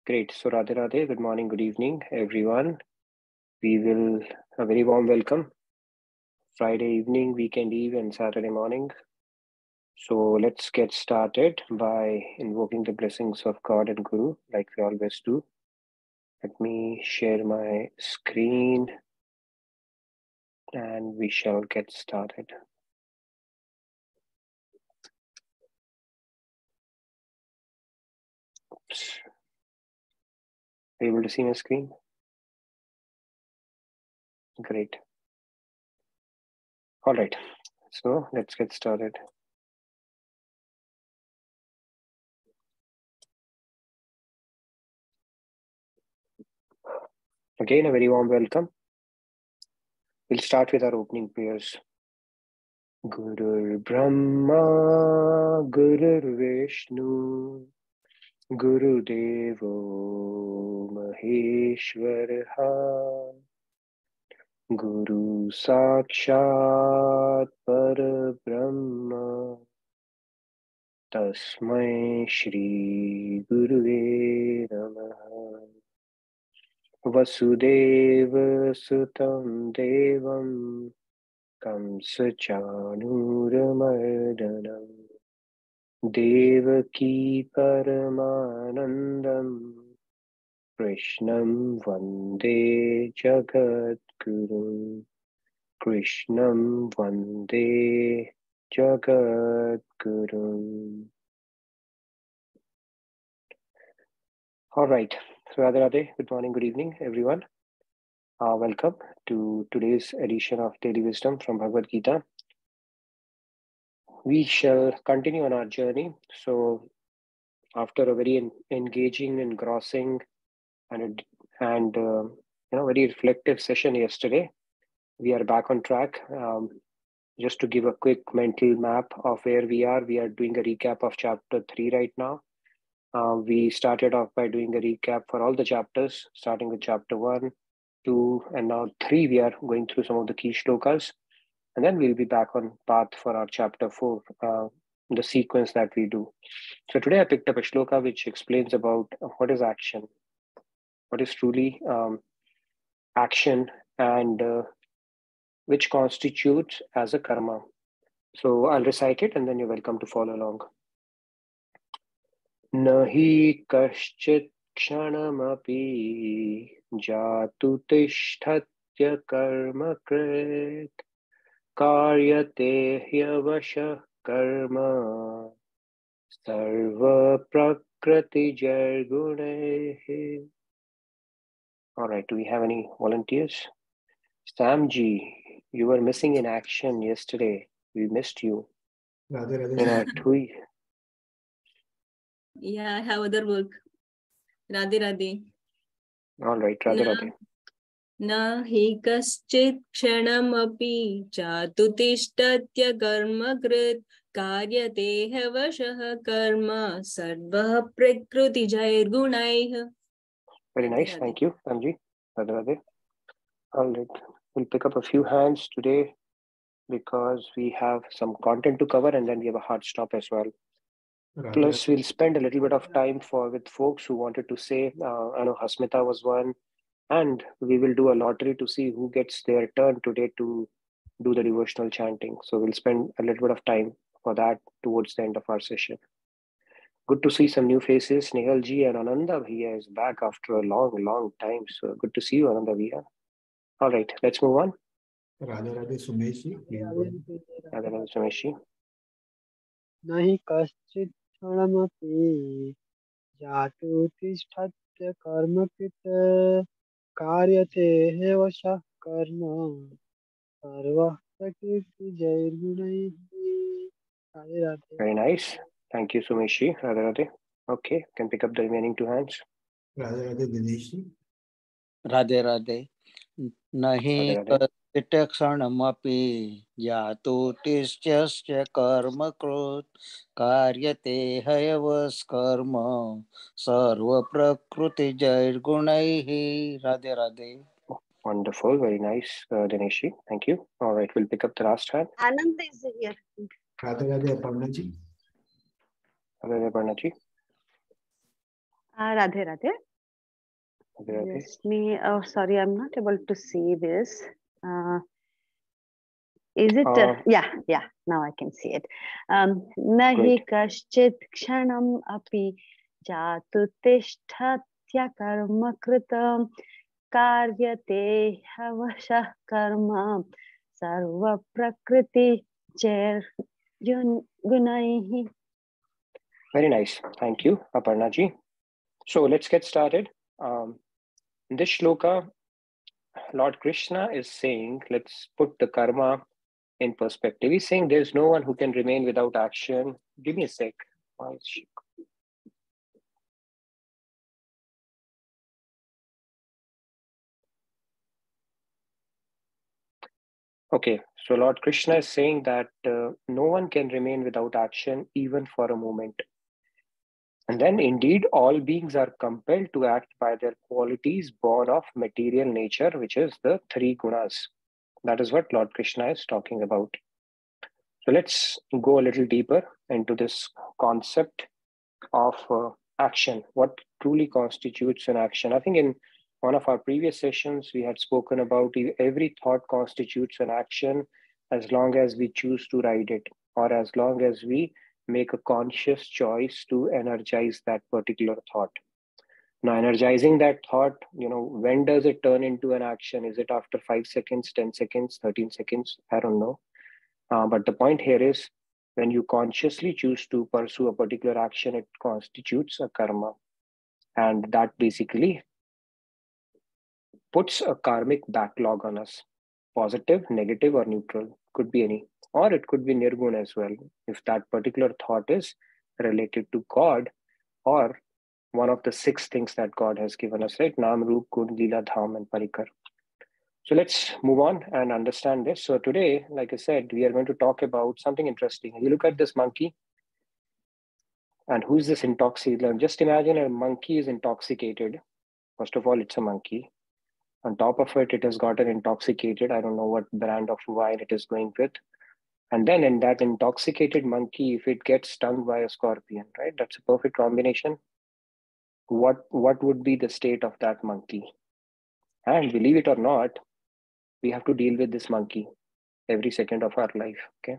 Great. So Radhe Radhe, good morning, good evening, everyone. We will a very warm welcome. Friday evening, weekend eve, and Saturday morning. So let's get started by invoking the blessings of God and Guru, like we always do. Let me share my screen and we shall get started. Oops. Are you able to see my screen? Great. All right. So let's get started. Again, a very warm welcome. We'll start with our opening prayers. Gurur Brahma, Gurur Vishnu, Guru Devo Maheshwaraha, Guru Sakshat Parabrahma, Tasmai Shri Guruve Namaha. Vasudeva Sutam Devam Kamsa Chanuramardanam Devaki Paramanandam Krishnam Vande Jagadguru. Krishnam Vande Jagadguru. All right. So Radhe Radhe, good morning, good evening, everyone. Welcome to today's edition of Daily Wisdom from Bhagavad Gita. We shall continue on our journey. So after a very engaging, engrossing, and very reflective session yesterday, we are back on track. Just to give a quick mental map of where we are doing a recap of chapter 3 right now. We started off by doing a recap for all the chapters, starting with chapter 1, 2, and now 3. We are going through some of the key shlokas, and then we'll be back on path for our chapter 4, the sequence that we do. So today I picked up a shloka which explains about what is action, what is truly action, and which constitutes as a karma. So I'll recite it and then you're welcome to follow along. Nahi kaschit kshanamapi jatu tishtatya karma krit karyate hyavasha karma sarva prakriti jargunehi. All right, do we have any volunteers? Samji, you were missing in action yesterday. We missed you. In our tweet. Yeah, I have other work. Radhe Radhe. All right, Radhe Radhe. Na hi kaschit kshanamapi jatu tishtatya karma krit karyate havashah karma sarva prakriti jairgunaih. Very nice, thank you, Samji. Radhe Radhe. All right, we'll pick up a few hands today because we have some content to cover and then we have a hard stop as well. Plus, we'll spend a little bit of time with folks who wanted to say, I know Hasmita was one, and we will do a lottery to see who gets their turn today to do the devotional chanting. So we'll spend a little bit of time for that towards the end of our session. Good to see some new faces. Nehal ji and Ananda Bhaiya is back after a long time. So good to see you, Ananda Bhaiya. All right, let's move on. Radhe Radhe Sumeshi. Radhe Radhe Sumeshi. Nahi kaschit kshanamapi jatu tishtatya karma krit karyate hevasha karma sarva prakriti jairgunaihi. Radhe Radhe. Very nice. Thank you, Sumeshi. Radhe Radhe. Okay, can pick up the remaining two hands. Radhe Radhe Dineshi. Radhe Radhe. Nahi kaschit kshanamapi jatu tishyasya karma krut karyate hayavas karma sarva prakriti jairgunaihi. Radhe Radhe. Wonderful, very nice, Dineshi. Thank you. All right, we'll pick up the last hand. Ananda is here. Radhe Radhe Aparnaji. Aparnaji. Radhe Radhe. Just me. Oh, sorry, I'm not able to see this. Is it? Yeah. Now I can see it. Nahi kaschit kshanam api jatu tishtatya karma kritam karyate havasha karma sarva prakriti cher gunaihi. Very nice. Thank you, Aparnaji. So let's get started. In this shloka, Lord Krishna is saying, let's put the karma in perspective. He's saying there's no one who can remain without action. Give me a sec. Okay, so Lord Krishna is saying that no one can remain without action even for a moment. And then indeed, all beings are compelled to act by their qualities born of material nature, which is the three gunas. That is what Lord Krishna is talking about. So let's go a little deeper into this concept of action. What truly constitutes an action? I think in one of our previous sessions, we had spoken about every thought constitutes an action as long as we choose to ride it, or as long as we make a conscious choice to energize that particular thought. Now, energizing that thought, when does it turn into an action? Is it after 5 seconds, 10 seconds, 13 seconds? I don't know. But the point here is, when you consciously choose to pursue a particular action, it constitutes a karma. And that basically puts a karmic backlog on us. Positive, negative, or neutral. Could be any. Or it could be nirguna as well. If that particular thought is related to God or one of the 6 things that God has given us, right? Nam, Roop, Gun, Leela, Dham, and Parikar. So let's move on and understand this. So today, like I said, we are going to talk about something interesting. You look at this monkey, and who's this intoxicated? Just imagine a monkey is intoxicated. First of all, it's a monkey. On top of it, it has gotten intoxicated. I don't know what brand of wine it is going with. And then in that intoxicated monkey, if it gets stung by a scorpion, right? That's a perfect combination. What would be the state of that monkey? And believe it or not, we have to deal with this monkey every second of our life, okay?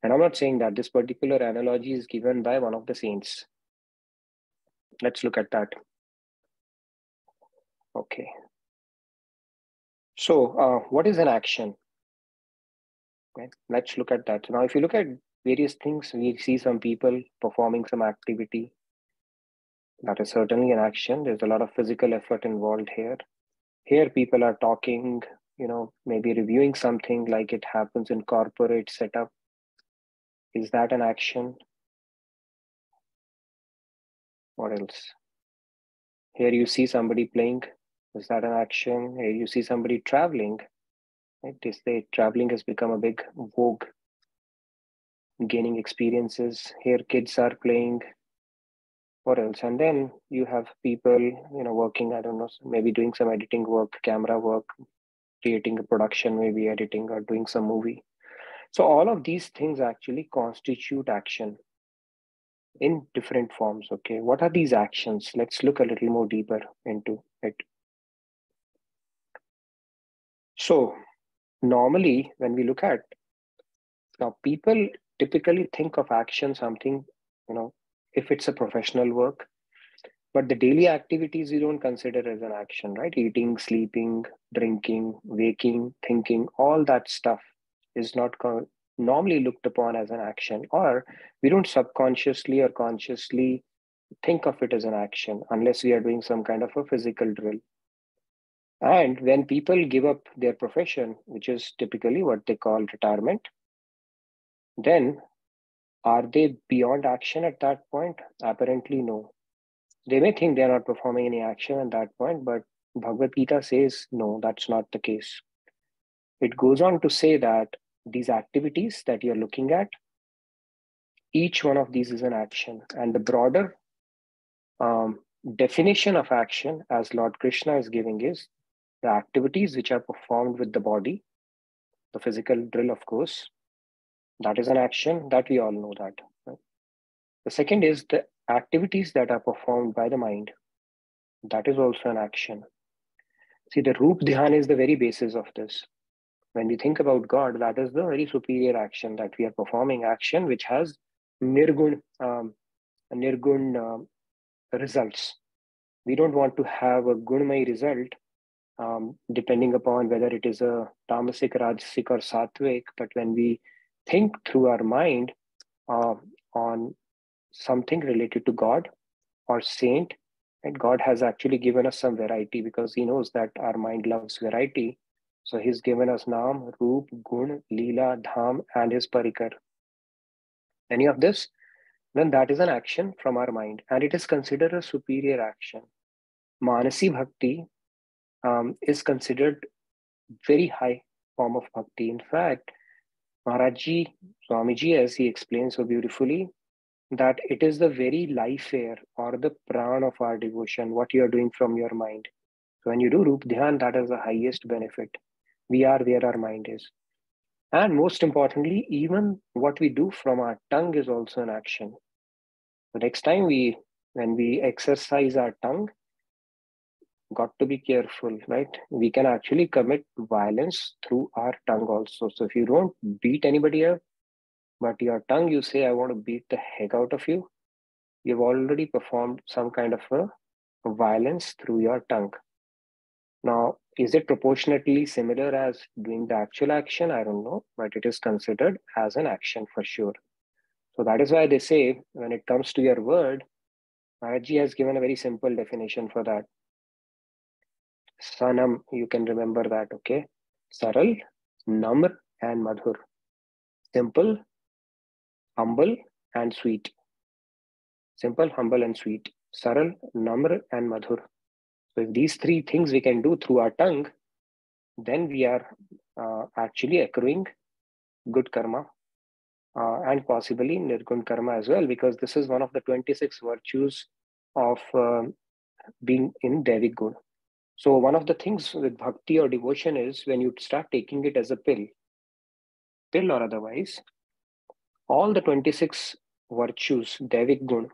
And I'm not saying that. This particular analogy is given by one of the saints. Let's look at that. Okay. So what is an action? Okay. Let's look at that. So now, if you look at various things, we see some people performing some activity. That is certainly an action. There's a lot of physical effort involved here. Here, people are talking, maybe reviewing something like it happens in corporate setup. Is that an action? What else? Here you see somebody playing. Is that an action? Here you see somebody traveling. Right? Traveling has become a big vogue. Gaining experiences. Here kids are playing. What else? And then you have people, working, I don't know, maybe doing some editing work, camera work, creating a production, maybe editing or doing some movie. So all of these things actually constitute action in different forms. Okay, what are these actions? Let's look a little more deeper into it. So normally when we look at, now people typically think of action something, if it's a professional work, but the daily activities we don't consider as an action, right? Eating, sleeping, drinking, waking, thinking, all that stuff is not normally looked upon as an action, or we don't subconsciously or consciously think of it as an action unless we are doing some kind of a physical drill. And when people give up their profession, which is typically what they call retirement, then are they beyond action at that point? Apparently, no. They may think they are not performing any action at that point, but Bhagavad Gita says, no, that's not the case. It goes on to say that these activities that you're looking at, each one of these is an action. And the broader definition of action, as Lord Krishna is giving, is the activities which are performed with the body, the physical drill, of course, that is an action, that we all know that. Right? The second is the activities that are performed by the mind. That is also an action. See, the Roop Dhyan is the very basis of this. When we think about God, that is the very superior action that we are performing, action which has nirgun, results. We don't want to have a gunmay result, depending upon whether it is a tamasic, rajasic, or sattvic. But when we think through our mind on something related to God or saint, and God has actually given us some variety because He knows that our mind loves variety. So He's given us Naam, Roop, Gun, Leela, Dham, and His Parikar. Any of this, then that is an action from our mind, and it is considered a superior action. Manasi Bhakti is considered very high form of bhakti. In fact, Maharajji, Swamiji, as he explains so beautifully, that it is the very life air or the pran of our devotion, what you are doing from your mind. So when you do Roop Dhyan, that is the highest benefit. We are where our mind is. And most importantly, even what we do from our tongue is also an action. The next time when we exercise our tongue, got to be careful, right? We can actually commit violence through our tongue also. So if you don't beat anybody up, but your tongue, you say, I want to beat the heck out of you, you've already performed some kind of a violence through your tongue. Now, is it proportionately similar as doing the actual action? I don't know, but it is considered as an action for sure. So that is why they say when it comes to your word, Maharajji has given a very simple definition for that. Sanam, you can remember that, okay? Saral, Namr, and Madhur. Simple, humble, and sweet. Simple, humble, and sweet. Saral, Namr, and Madhur. So if these three things we can do through our tongue, then we are actually accruing good karma and possibly nirgun karma as well, because this is one of the 26 virtues of being in Devik Gun. So one of the things with bhakti or devotion is when you start taking it as a pill or otherwise, all the 26 virtues, Devik Gun,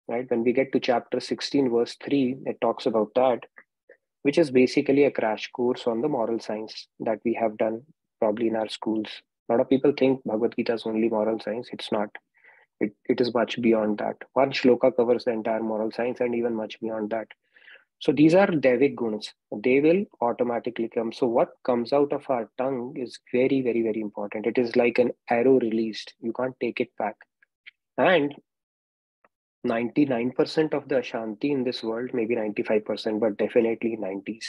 right? When we get to chapter 16, verse 3, it talks about that, which is basically a crash course on the moral science that we have done probably in our schools. A lot of people think Bhagavad Gita is only moral science. It's not. It is much beyond that. One shloka covers the entire moral science and even much beyond that. So these are Devik gunas. They will automatically come. So what comes out of our tongue is very, very, very important. It is like an arrow released. You can't take it back. And 99% of the Ashanti in this world, maybe 95%, but definitely 90s,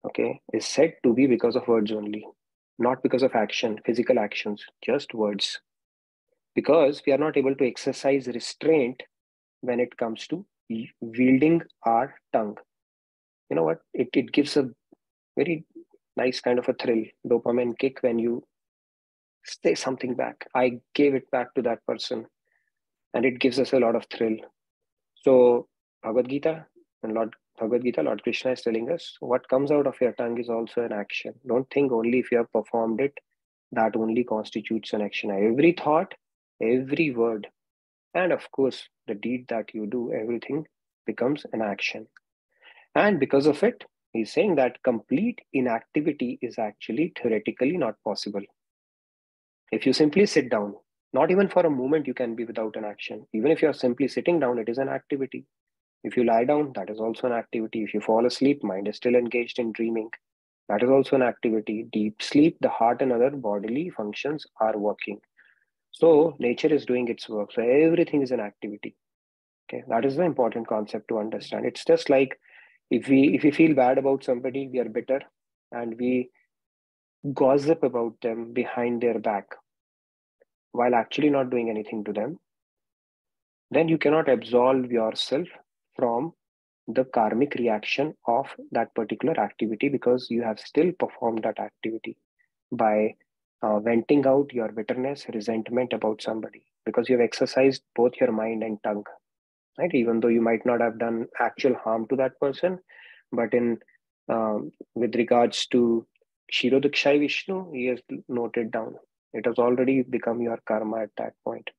okay, is said to be because of words only, not because of action, physical actions, just words. Because we are not able to exercise restraint when it comes to wielding our tongue. You know what? It gives a very nice kind of a thrill, dopamine kick when you say something back. I gave it back to that person, and it gives us a lot of thrill. So Bhagavad Gita and Lord Krishna is telling us what comes out of your tongue is also an action. Don't think only if you have performed it, that only constitutes an action. Every thought, every word, and of course, the deed that you do, everything becomes an action. And because of it, he's saying that complete inactivity is actually theoretically not possible. If you simply sit down, not even for a moment you can be without an action. Even if you're simply sitting down, it is an activity. If you lie down, that is also an activity. If you fall asleep, mind is still engaged in dreaming. That is also an activity. Deep sleep, the heart and other bodily functions are working. So nature is doing its work. So everything is an activity. Okay, that is the important concept to understand. It's just like if we feel bad about somebody, we are bitter and we gossip about them behind their back while actually not doing anything to them, then you cannot absolve yourself from the karmic reaction of that particular activity because you have still performed that activity by venting out your bitterness, resentment about somebody because you have exercised both your mind and tongue, right? Even though you might not have done actual harm to that person, but in with regards to Kshirodakshai Vishnu, he has noted down. It has already become your karma at that point.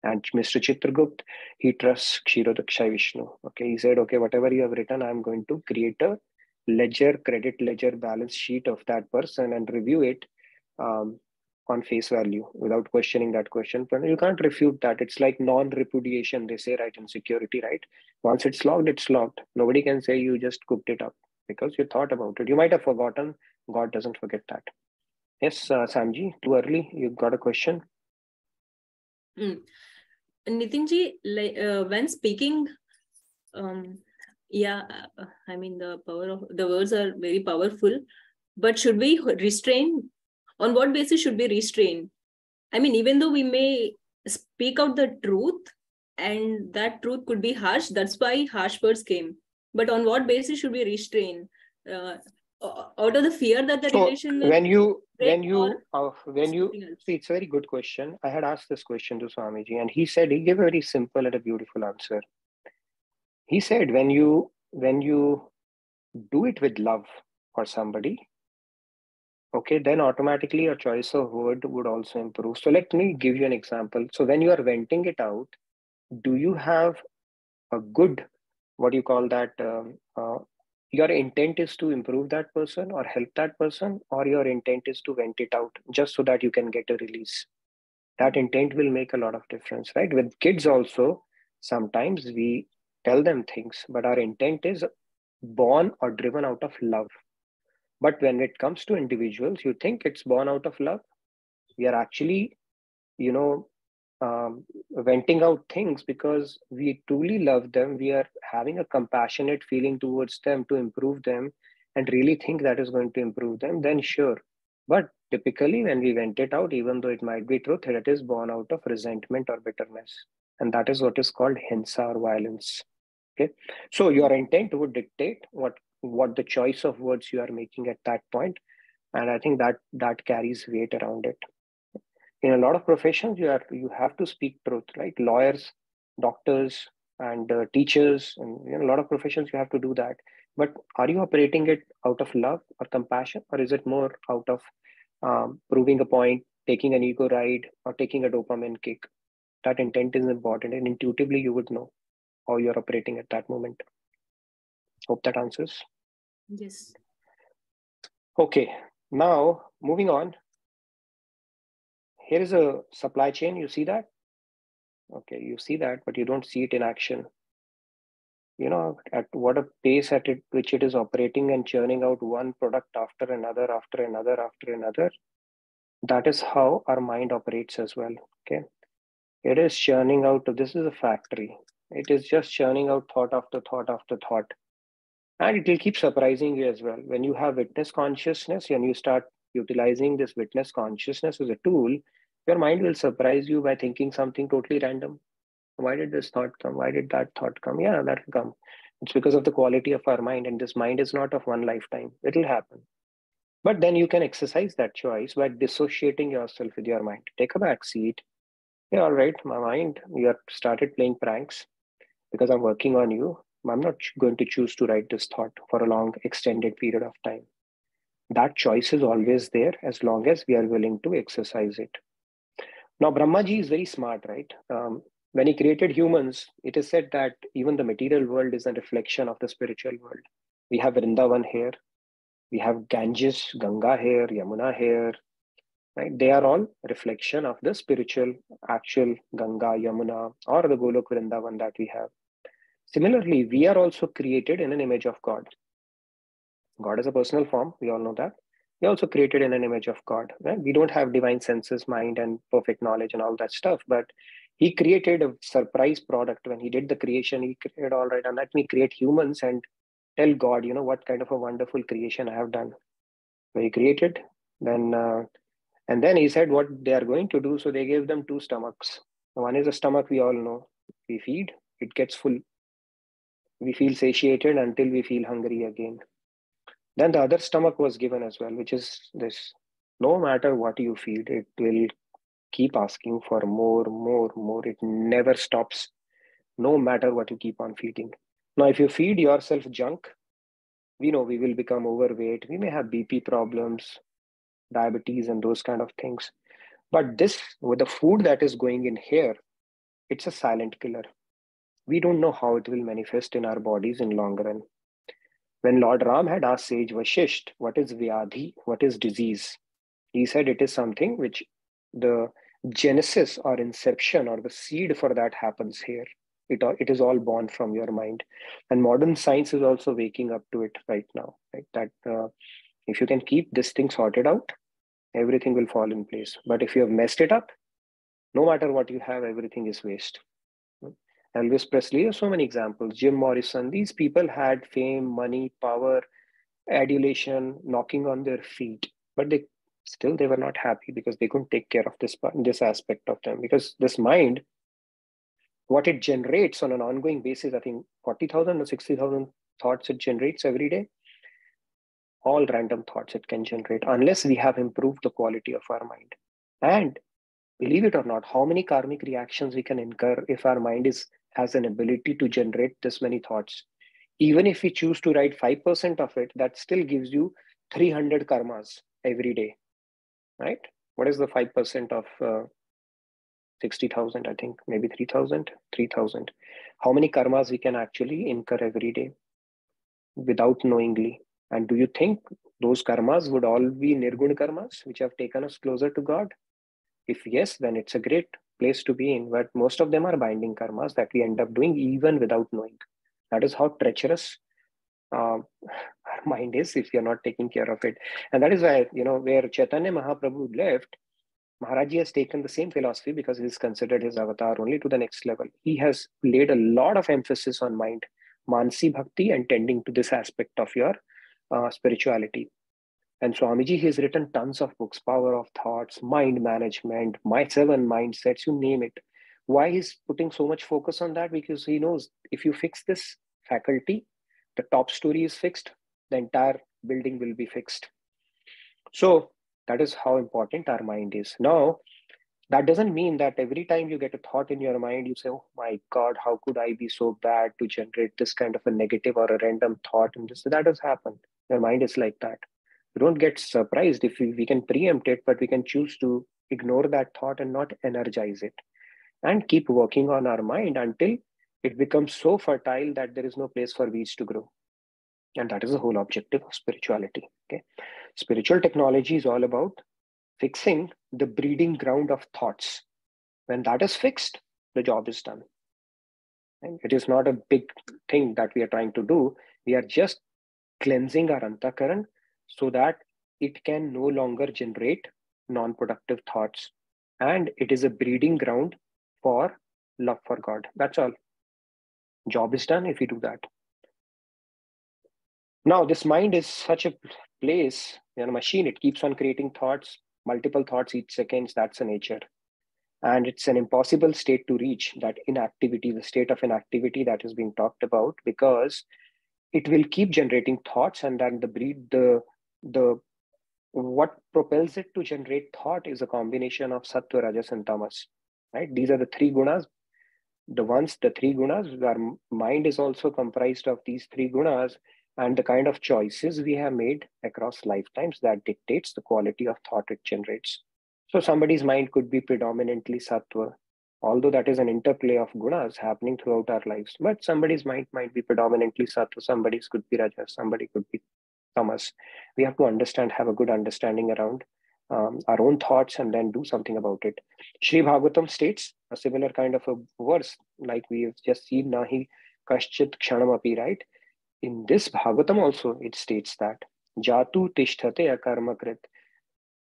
And Mr. Chitragupt, he trusts Kshirodaksha Vishnu. Okay, he said, okay, whatever you have written, I'm going to create a ledger, credit ledger, balance sheet of that person and review it um, on face value without questioning that question. But you can't refute that. It's like non-repudiation, they say, right, in security, right? Once it's logged, it's logged. Nobody can say you just cooked it up because you thought about it. You might have forgotten. God doesn't forget that. Yes, Samji, too early. You got a question? Nitinji, like, when speaking, yeah, I mean, the power of the words are very powerful, but should we restrain? On what basis should we restrain? I mean, even though we may speak out the truth and that truth could be harsh, that's why harsh words came. But on what basis should we restrain? Out of the fear that the relation will when you something see, it's a very good question. I had asked this question to Swamiji, and he said, he gave a very simple and a beautiful answer. He said, when you do it with love for somebody, okay, then automatically your choice of word would also improve. So let me give you an example. So when you are venting it out, do you have a good, what do you call that? Your intent is to improve that person or help that person, or your intent is to vent it out just so that you can get a release. That intent will make a lot of difference, right? With kids also, sometimes we tell them things, but our intent is born or driven out of love. But when it comes to individuals, you think it's born out of love. We are actually, you know, venting out things because we truly love them. We are having a compassionate feeling towards them to improve them and really think that is going to improve them, then sure. But typically, when we vent it out, even though it might be truth, it is born out of resentment or bitterness. And that is what is called hinsa or violence. Okay. So your intent would dictate what the choice of words you are making at that point. And I think that carries weight around it. In a lot of professions, you have to speak truth, right? Lawyers, doctors, and teachers, and a lot of professions you have to do that. But are you operating it out of love or compassion, or is it more out of proving a point, taking an ego ride, or taking a dopamine kick? That intent is important, and intuitively you would know how you're operating at that moment. Hope that answers. Yes. Okay, now moving on. Here is a supply chain. You see that? Okay, you see that, but you don't see it in action. At what a pace which it is operating and churning out one product after another, after another, after another. That is how our mind operates as well. Okay, it is churning out. This is a factory. It is just churning out thought after thought after thought. And it will keep surprising you as well. When you have witness consciousness and you start utilizing this witness consciousness as a tool, your mind will surprise you by thinking something totally random. Why did this thought come? Why did that thought come? Yeah, that will come. It's because of the quality of our mind. And this mind is not of one lifetime. It'll happen. But then you can exercise that choice by dissociating yourself with your mind. Take a back seat. Yeah, all right, my mind, you have started playing pranks because I'm working on you. I'm not going to choose to write this thought for a long, extended period of time. That choice is always there as long as we are willing to exercise it. Now, Brahmaji is very smart, right? When he created humans, it is said that even the material world is a reflection of the spiritual world. We have Vrindavan here, we have Ganges, Ganga here, Yamuna here, right? They are all reflection of the spiritual, actual Ganga, Yamuna, or the Golok Vrindavan that we have. Similarly, we are also created in an image of God. God is a personal form, we all know that. We are also created in an image of God. Right? We don't have divine senses, mind, and perfect knowledge and all that stuff, but he created a surprise product. When he did the creation, he created, all right, and let me create humans and tell God, what kind of a wonderful creation I have done. So he created, then and then he said what they are going to do. So they gave them two stomachs. One is a stomach we all know. We feed, it gets full. We feel satiated until we feel hungry again. Then the other stomach was given as well, which is this: no matter what you feed, it will keep asking for more, more, more. It never stops, no matter what you keep on feeding. Now, if you feed yourself junk, we know we will become overweight. We may have BP problems, diabetes, and those kind of things. But this, with the food that is going in here, it's a silent killer. We don't know how it will manifest in our bodies in long run. When Lord Ram had asked sage Vashisht, what is Vyadhi, what is disease? He said it is something which the genesis or inception or the seed for that happens here. It is all born from your mind. And modern science is also waking up to it right now. Right? That if you can keep this thing sorted out, everything will fall in place. But if you have messed it up, no matter what you have, everything is waste. Elvis Presley, so many examples. Jim Morrison, these people had fame, money, power, adulation, knocking on their feet, but they were not happy because they couldn't take care of this aspect of them. Because this mind, what it generates on an ongoing basis, I think 40,000 or 60,000 thoughts it generates every day. All random thoughts it can generate, unless we have improved the quality of our mind. And believe it or not, how many karmic reactions we can incur if our mind has an ability to generate this many thoughts. Even if we choose to write 5% of it, that still gives you 300 karmas every day, right? What is the 5% of 60,000? I think maybe 3,000. 3,000. How many karmas we can actually incur every day without knowingly? And do you think those karmas would all be nirguna karmas, which have taken us closer to God? If yes, then it's a great place to be in. But most of them are binding karmas that we end up doing even without knowing. That is how treacherous our mind is if you're not taking care of it. And that is why, where Chaitanya Mahaprabhu left, Maharaji has taken the same philosophy because it is considered his avatar only to the next level. He has laid a lot of emphasis on mind, Mansi Bhakti, and tending to this aspect of your spirituality. And Swamiji, he has written tons of books, Power of Thoughts, Mind Management, My 7 Mindsets, you name it. Why he's putting so much focus on that? Because he knows if you fix this faculty, the top story is fixed, the entire building will be fixed. So that is how important our mind is. Now, that doesn't mean that every time you get a thought in your mind, you say, oh my God, how could I be so bad to generate this kind of a negative or a random thought? And that has happened. Your mind is like that. We don't get surprised if we can preempt it, but we can choose to ignore that thought and not energize it and keep working on our mind until it becomes so fertile that there is no place for weeds to grow. And that is the whole objective of spirituality. Okay, spiritual technology is all about fixing the breeding ground of thoughts. When that is fixed, the job is done. And it is not a big thing that we are trying to do. We are just cleansing our antakaran so that it can no longer generate non-productive thoughts. And it is a breeding ground for love for God. That's all. Job is done if we do that. Now, this mind is such a place, machine, it keeps on creating thoughts, multiple thoughts each second. That's a nature. And it's an impossible state to reach, that inactivity, the state of inactivity that is being talked about, because it will keep generating thoughts, and then what propels it to generate thought is a combination of sattva, rajas, and tamas. Right? These are the three gunas. The three gunas, our mind is also comprised of these three gunas, and the kind of choices we have made across lifetimes that dictates the quality of thought it generates. So somebody's mind could be predominantly sattva, although that is an interplay of gunas happening throughout our lives. But somebody's mind might be predominantly sattva, somebody's could be rajas, somebody could be tamas. We have to have a good understanding around our own thoughts and then do something about it. Sri Bhagavatam states a similar kind of a verse like we have just seen, Nahi Kaschit Kshanamapi, right? In this Bhagavatam also, it states that Jatu Tishthate Akarmakrit.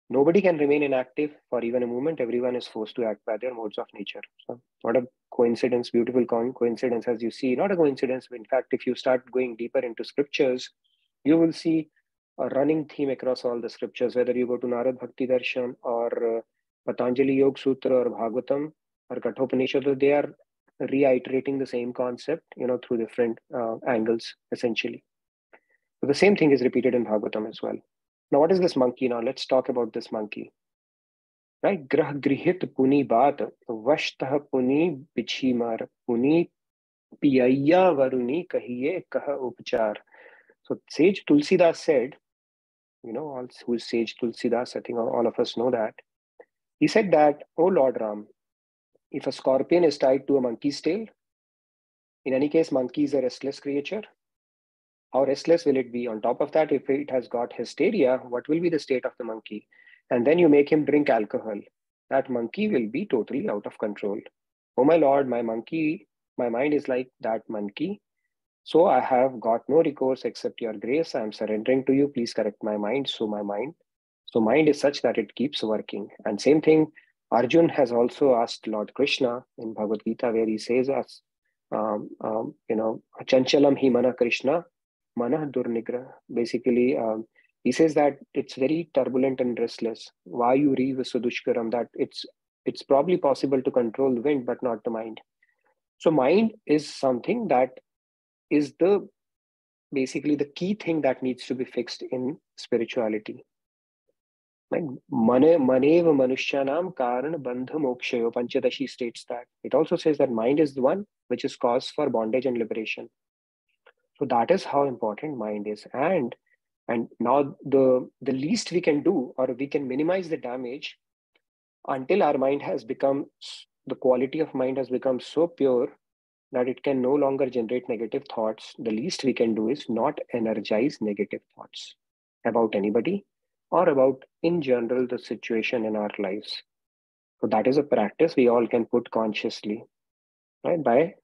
Nobody can remain inactive for even a moment. Everyone is forced to act by their modes of nature. So, what a coincidence, beautiful coincidence, as you see. Not a coincidence. In fact, if you start going deeper into scriptures, you will see a running theme across all the scriptures, whether you go to Narad Bhakti Darshan or Patanjali Yoga Sutra or Bhagavatam or Kathopanishad, they are reiterating the same concept, through different angles, essentially. So the same thing is repeated in Bhagavatam as well. Now, what is this monkey? Now, let's talk about this monkey. Right? Grah grihit puni baat, vashtah puni bichhimar, puni piyaya varuni kahiye kaha upchar. So sage Tulsidas said, who is sage Tulsidas, I think all of us know that. He said that, oh Lord Ram, If a scorpion is tied to a monkey's tail, in any case, monkey is a restless creature. How restless will it be? On top of that, if it has got hysteria, what will be the state of the monkey? And then you make him drink alcohol. That monkey will be totally out of control. Oh my Lord, my mind is like that monkey. So I have got no recourse except your grace. I am surrendering to you. Please correct my mind. So mind is such that it keeps working. And same thing, Arjun has also asked Lord Krishna in Bhagavad Gita, where he says us, Chanchalam hi mana Krishna, mana durnigra. Basically, he says that it's very turbulent and restless. Vayu riva sudushkaram, that it's probably possible to control the wind, but not the mind. So mind is something that is basically the key thing that needs to be fixed in spirituality. Like maneva manushyanam karana bandha mokshayo, Panchadashi states that. It also says that mind is the one which is cause for bondage and liberation. So that is how important mind is. And now the least we can do, or we can minimize the damage until our mind has become, the quality of mind has become so pure that it can no longer generate negative thoughts. The least we can do is not energize negative thoughts about anybody or about, in general, the situation in our lives. So that is a practice we all can put consciously, right? By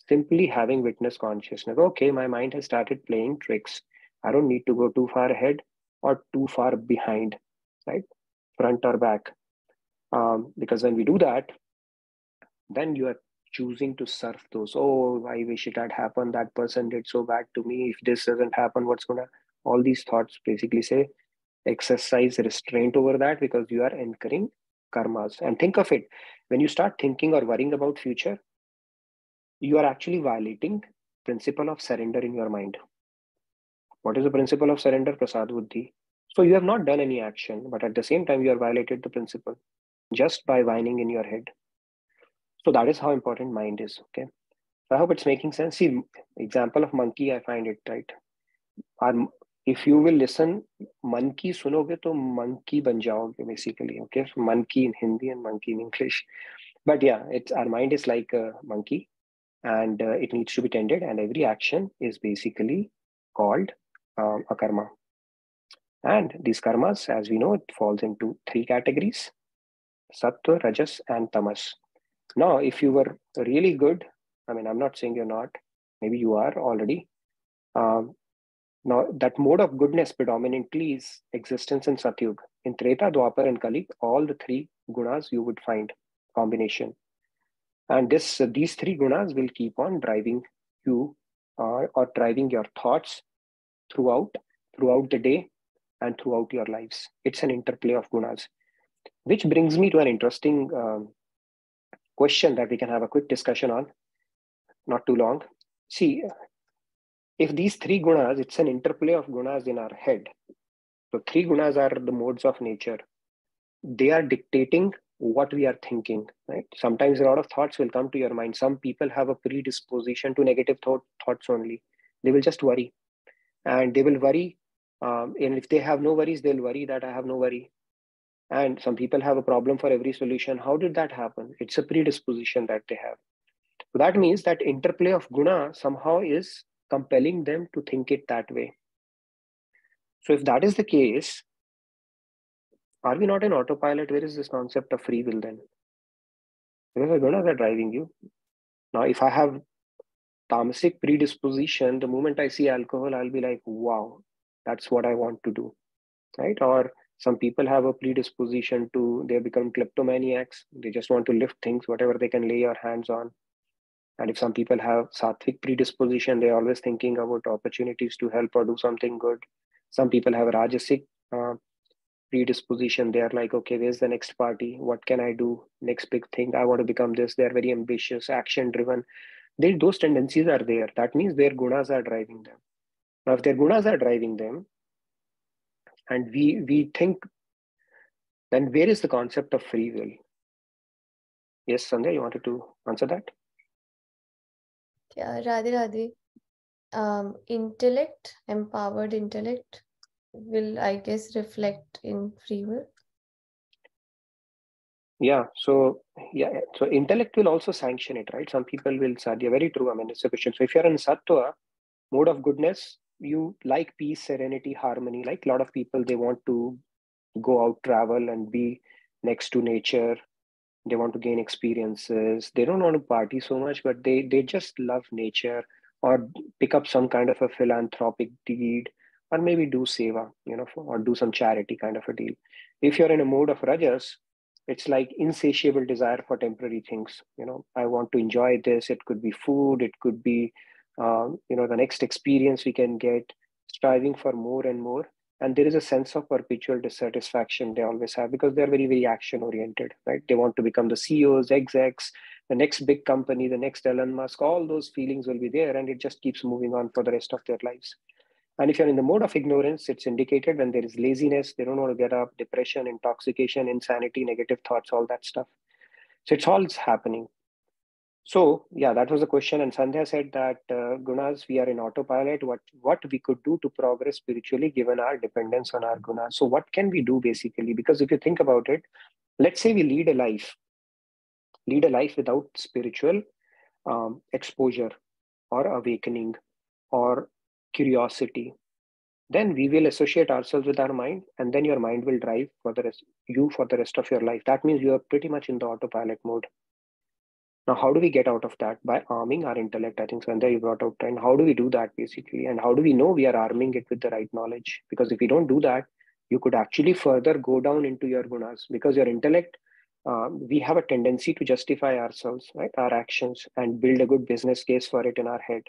simply having witness consciousness. Okay, my mind has started playing tricks. I don't need to go too far ahead or too far behind, right? Front or back. Because when we do that, then you are choosing to surf those. Oh, I wish it had happened. That person did so bad to me. If this doesn't happen, what's gonna? All these thoughts basically say exercise restraint over that, because you are incurring karmas. And think of it, when you start thinking or worrying about future, you are actually violating principle of surrender in your mind. What is the principle of surrender? Prasad Buddhi. So you have not done any action, but at the same time you have violated the principle just by whining in your head. So that is how important mind is. Okay, so I hope it's making sense. See, example of monkey, I find it right. If you will listen, monkey sunoge to monkey ban jaoge basically. Okay, so monkey in Hindi and monkey in English. But yeah, it's, our mind is like a monkey, and it needs to be tended, and every action is basically called a karma. And these karmas, as we know, it falls into three categories: sattva, rajas, and tamas. Now, if you were really good, I mean, I'm not saying you're not, maybe you are already. Now, that mode of goodness predominantly is existence in Satyug. In Treta, Dwapar, and Kali, all the three gunas you would find combination. And these three gunas will keep on driving you or driving your thoughts throughout the day and throughout your lives. It's an interplay of gunas. Which brings me to an interesting question that we can have a quick discussion on, not too long. See, if these three gunas, it's an interplay of gunas in our head. So three gunas are the modes of nature. They are dictating what we are thinking, right? Sometimes a lot of thoughts will come to your mind. Some people have a predisposition to negative thoughts only. They will just worry, and they will worry. And if they have no worries, they'll worry that I have no worry. And some people have a problem for every solution. How did that happen? It's a predisposition that they have. So that means that interplay of guna somehow is compelling them to think it that way. So if that is the case, are we not in autopilot? Where is this concept of free will then? Because the gunas are driving you. Now, if I have tamasic predisposition, the moment I see alcohol, I'll be like, wow, that's what I want to do, right? Or some people have a predisposition to, they become kleptomaniacs. They just want to lift things, whatever they can lay your hands on. And if some people have sattvic predisposition, they're always thinking about opportunities to help or do something good. Some people have rajasic predisposition. They're like, okay, where's the next party? What can I do? Next big thing. I want to become this. They're very ambitious, action driven. Those tendencies are there. That means their gunas are driving them. Now, if their gunas are driving them, and we think, then where is the concept of free will? Yes, Sandhya, you wanted to answer that? Yeah, Radhe. Intellect, empowered intellect will, I guess, reflect in free will. Yeah. So intellect will also sanction it, right? Some people will say, yeah, very true. I mean, it's a question. So if you're in sattva, mode of goodness, you like peace, serenity, harmony. Like a lot of people, they want to go out, travel, and be next to nature. They want to gain experiences. They don't want to party so much, but they just love nature, or pick up some kind of a philanthropic deed, or maybe do seva, or do some charity kind of a deal. If you're in a mode of rajas, it's like insatiable desire for temporary things. I want to enjoy this. It could be food. It could be the next experience we can get. Striving for more and more, and there is a sense of perpetual dissatisfaction they always have, because they're very, very action oriented, right? They want to become the CEOs, execs, the next big company, the next Elon Musk. All those feelings will be there, and it just keeps moving on for the rest of their lives. And if you're in the mode of ignorance, it's indicated when there is laziness, they don't want to get up, depression, intoxication, insanity, negative thoughts, all that stuff. So it's all happening. So yeah, that was the question. And Sandhya said that gunas, we are in autopilot. What we could do to progress spiritually, given our dependence on our gunas. So what can we do basically? Because if you think about it, let's say we lead a life without spiritual exposure or awakening or curiosity, then we will associate ourselves with our mind, and then your mind will drive for the rest of your life. That means you are pretty much in the autopilot mode. Now, how do we get out of that? By arming our intellect. I think, Sandhya, you brought out, and how do we do that basically? And how do we know we are arming it with the right knowledge? Because if we don't do that, you could actually further go down into your gunas, because your intellect, we have a tendency to justify ourselves, right? Our actions, and build a good business case for it in our head,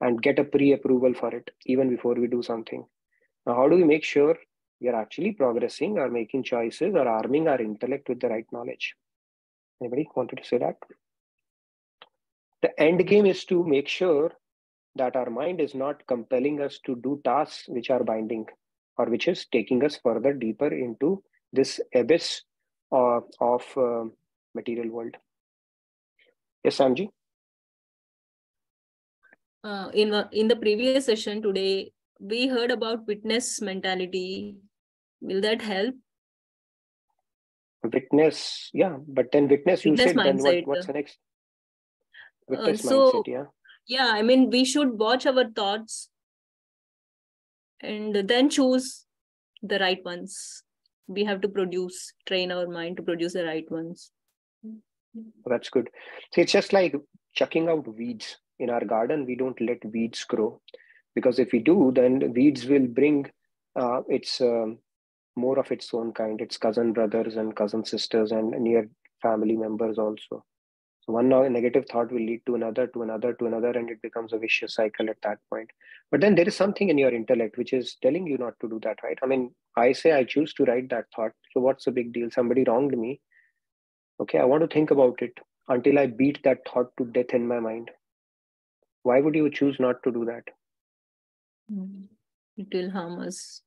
and get a pre-approval for it even before we do something. Now, how do we make sure we are actually progressing or making choices or arming our intellect with the right knowledge? Anybody wanted to say that? The end game is to make sure that our mind is not compelling us to do tasks which are binding, or which is taking us further deeper into this abyss of material world. Yes, Samji? In the previous session today, we heard about witness mentality. Will that help? Witness, yeah. But then witness, you said, then what's the next? Witness mindset, yeah. Yeah, I mean, we should watch our thoughts and then choose the right ones. We have to train our mind to produce the right ones. That's good. So it's just like chucking out weeds in our garden. We don't let weeds grow, because if we do, then weeds will bring its more of its own kind, its cousin brothers and cousin sisters and near family members also. So one negative thought will lead to another, to another, to another, and it becomes a vicious cycle at that point. But then there is something in your intellect which is telling you not to do that, right? I mean, I say I choose to write that thought. So what's the big deal? Somebody wronged me. Okay, I want to think about it until I beat that thought to death in my mind. Why would you choose not to do that? It will harm us.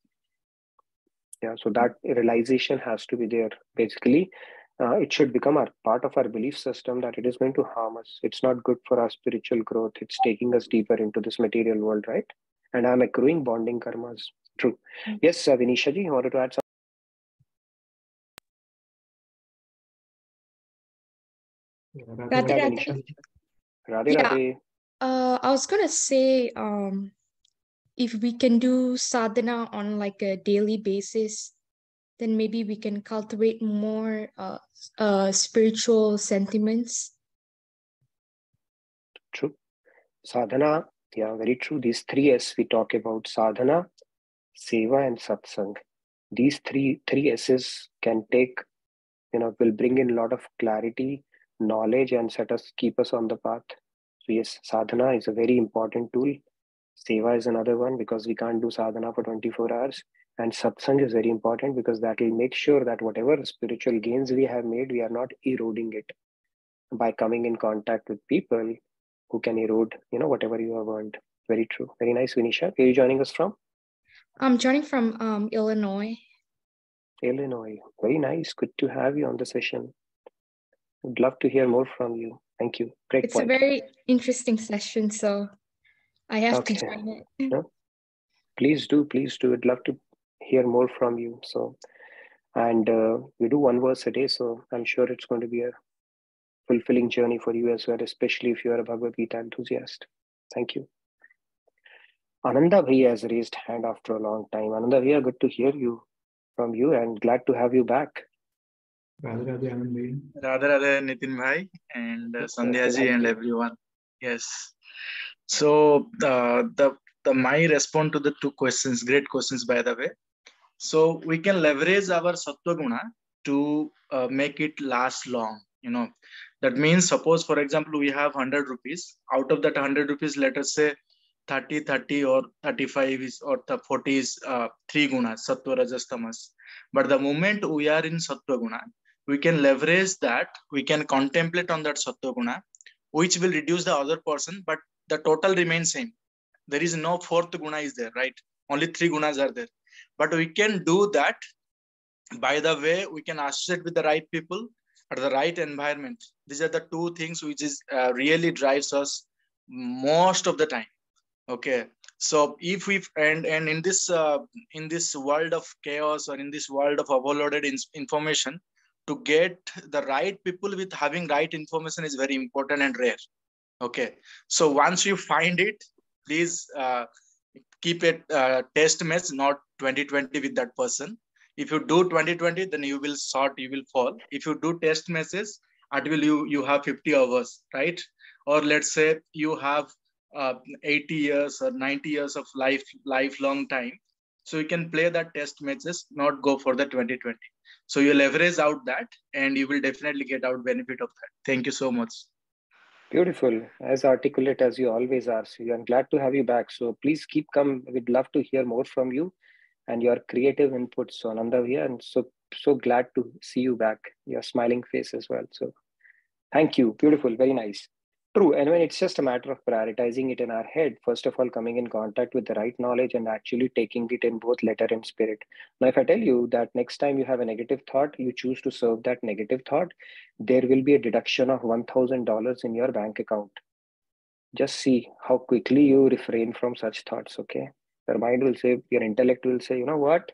Yeah, so that realization has to be there. Basically, it should become a part of our belief system that it is going to harm us. It's not good for our spiritual growth. It's taking us deeper into this material world, right? And I'm accruing bonding karmas. True. Yes, Vinisha ji, you wanted to add something? Radhe, Yeah, Radhe. Vinisha. Radhe, Yeah. Radhe. I was gonna say, if we can do sadhana on like a daily basis, then maybe we can cultivate more spiritual sentiments. True. Sadhana, yeah, very true. These three S we talk about: sadhana, seva, and satsang. These three S's can take, will bring in a lot of clarity, knowledge, and keep us on the path. So yes, sadhana is a very important tool. Seva is another one, because we can't do sadhana for 24 hours. And satsang is very important, because that will make sure that whatever spiritual gains we have made, we are not eroding it by coming in contact with people who can erode, whatever you have earned. Very true. Very nice, Vinisha. Where are you joining us from? I'm joining from Illinois. Illinois. Very nice. Good to have you on the session. Would love to hear more from you. Thank you. Great It's point. a very interesting session, so I have to join it. No? Please do. I'd love to hear more from you. So And we do one verse a day, so I'm sure it's going to be a fulfilling journey for you as well, especially if you're a Bhagavad Gita enthusiast. Thank you. Ananda Bhaiya has raised hand after a long time. Ananda Bhaiya, good to hear from you and glad to have you back. Radhe Radhe Anand bhai. Radhe Radhe Nitin Bhai and Sandhya ji Thank and you. everyone. Yes. So my response to the two questions, great questions by the way. So we can leverage our sattva guna to make it last long. That means suppose for example we have 100 rupees. Out of that 100 rupees, let us say 30 or 35 is or 40 is 3 gunas, sattva, rajas, tamas. But the moment we are in sattva guna, we can leverage that, we can contemplate on that sattva guna, which will reduce the other person, but the total remains same. There is no fourth guna is there, right? Only 3 gunas are there. But we can do that by the way we can associate with the right people at the right environment. These are the two things which is really drives us most of the time. Okay, so if we and in this world of chaos or in this world of overloaded information, to get the right people with having right information is very important and rare. Okay, so once you find it, please keep a test match, not 2020 with that person. If you do 2020, then you will fall. If you do test matches, at will you have 50 hours, right? Or let's say you have 80 years or 90 years of lifelong time. So you can play that test matches, not go for the 2020. So you leverage out that and you will definitely get out benefit of that. Thank you so much. Beautiful. As articulate as you always are. So I'm glad to have you back. So please keep coming. We'd love to hear more from you and your creative inputs. So Ananda here, and so glad to see you back. Your smiling face as well. So thank you. Beautiful. Very nice. True. And when it's just a matter of prioritizing it in our head, first of all, coming in contact with the right knowledge and actually taking it in both letter and spirit. Now, if I tell you that next time you have a negative thought, you choose to serve that negative thought, there will be a deduction of $1,000 in your bank account. Just see how quickly you refrain from such thoughts, okay? Your mind will say, your intellect will say, you know what?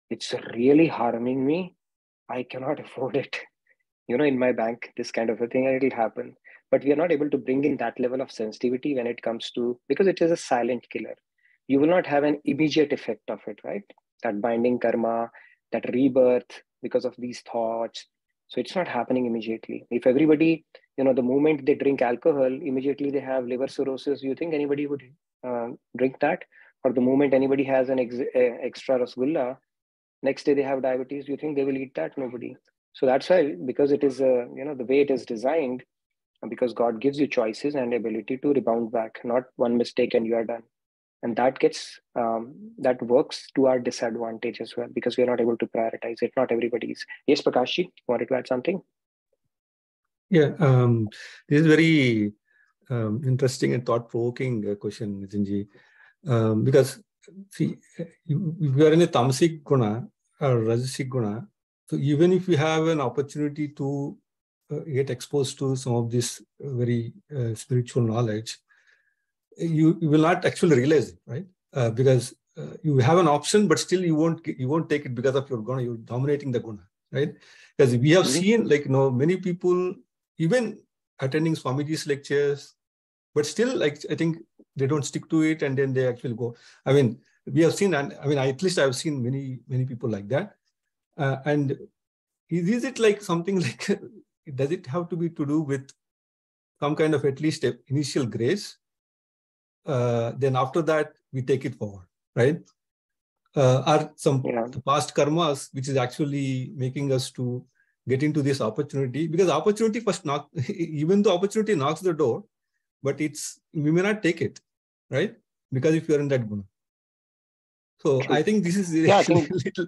It's really harming me. I cannot afford it. In my bank, this kind of a thing, and it'll happen. But we are not able to bring in that level of sensitivity when it comes to, because it is a silent killer. You will not have an immediate effect of it, right? That binding karma, that rebirth because of these thoughts. So it's not happening immediately. If everybody, the moment they drink alcohol, immediately they have liver cirrhosis, you think anybody would drink that? Or the moment anybody has an extra rasgulla, next day they have diabetes, you think they will eat that? Nobody. So that's why, because it is, the way it is designed, because God gives you choices and ability to rebound back, not one mistake and you are done. And that that works to our disadvantage as well, because we are not able to prioritize it. Not everybody is. Yes, Prakashji, wanted to add something? Yeah, this is very interesting and thought-provoking question, Nitinji. Because see, if you are in a tamasic guna or rajasic guna, so even if you have an opportunity to get exposed to some of this very spiritual knowledge, you will not actually realize it, right? Because you have an option, but still you won't take it because of your guna. You're dominating the guna, right? Because we have seen, many people even attending Swamiji's lectures, but still, I think they don't stick to it, and then they actually go. I mean, we have seen, and I mean, at least I've seen many people like that. And is it like something like? Does it have to be to do with some kind of at least initial grace? Then after that, we take it forward, right? Are some past karmas which is actually making us to get into this opportunity? Because opportunity first even though opportunity knocks the door, but we may not take it, right? Because if you're in that guna. So true. I think this is actually little.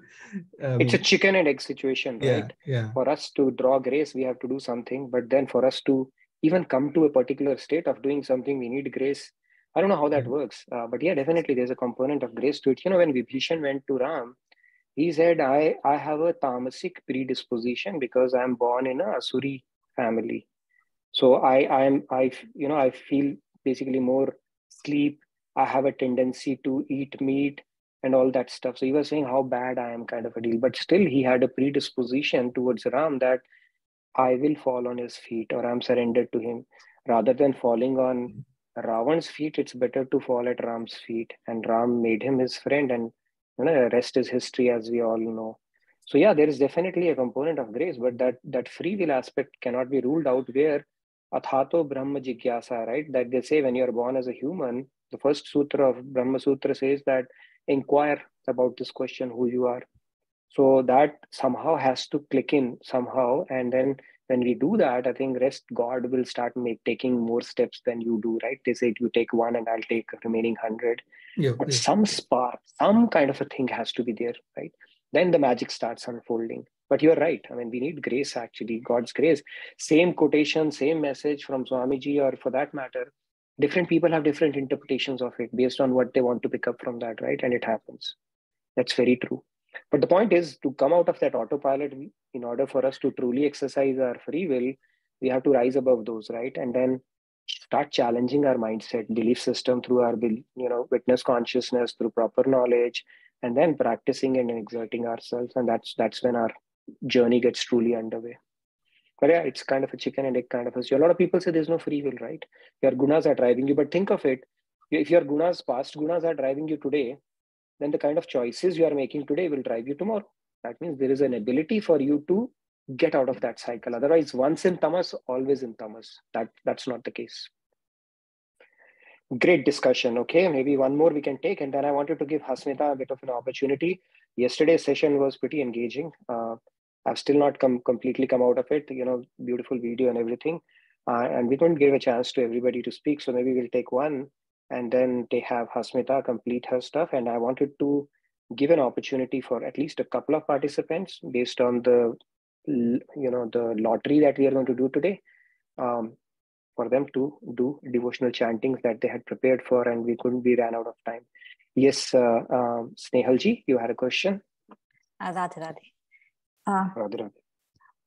It's a chicken and egg situation, right? Yeah. For us to draw grace, we have to do something. But then for us to even come to a particular state of doing something, we need grace. I don't know how that works. But yeah, definitely there's a component of grace to it. When Vibhishan went to Ram, he said, I have a tamasic predisposition because I'm born in a Asuri family. So I feel basically more sleep. I have a tendency to eat meat. and all that stuff. So he was saying how bad I am, kind of a deal. But still, he had a predisposition towards Ram that I will fall on his feet, or I'm surrendered to him. Rather than falling on Ravan's feet, it's better to fall at Ram's feet. And Ram made him his friend, and the rest is history, as we all know. So yeah, there is definitely a component of grace, but that free will aspect cannot be ruled out. Where Athato Brahma Jigyasa, right? That they say when you are born as a human, the first sutra of Brahma Sutra says that inquire about this question, who you are. So that somehow has to click in somehow, and then when we do that, I think rest God will start taking more steps than you do, right? They say you take one and I'll take the remaining 100. Yeah, but yeah. some spark, some kind of a thing has to be there, right? Then the magic starts unfolding. But you're right. I mean, we need grace, actually, God's grace. Same quotation, same message from Swamiji, or for that matter, different people have different interpretations of it based on what they want to pick up from that, right? And it happens. That's very true. But the point is, to come out of that autopilot, in order for us to truly exercise our free will, we have to rise above those, right? And then start challenging our mindset, belief system through our, witness consciousness, through proper knowledge, and then practicing and exerting ourselves. And that's when our journey gets truly underway. But yeah, it's kind of a chicken and egg kind of a story. A lot of people say there's no free will, right? Your gunas are driving you. But think of it, if your gunas, past gunas are driving you today, then the kind of choices you are making today will drive you tomorrow. That means there is an ability for you to get out of that cycle. Otherwise, once in tamas, always in tamas. That's not the case. Great discussion. Okay, maybe one more we can take, and then I wanted to give Hasmita a bit of an opportunity. Yesterday's session was pretty engaging. I've still not completely come out of it. Beautiful video and everything, and we couldn't give a chance to everybody to speak. So maybe we'll take one, and then they have Hasmita complete her stuff. And I wanted to give an opportunity for at least a couple of participants based on the lottery that we are going to do today, for them to do devotional chantings that they had prepared for, and we ran out of time. Yes, Snehalji, you had a question? Radhe, Radhe. Radhe, Radhe.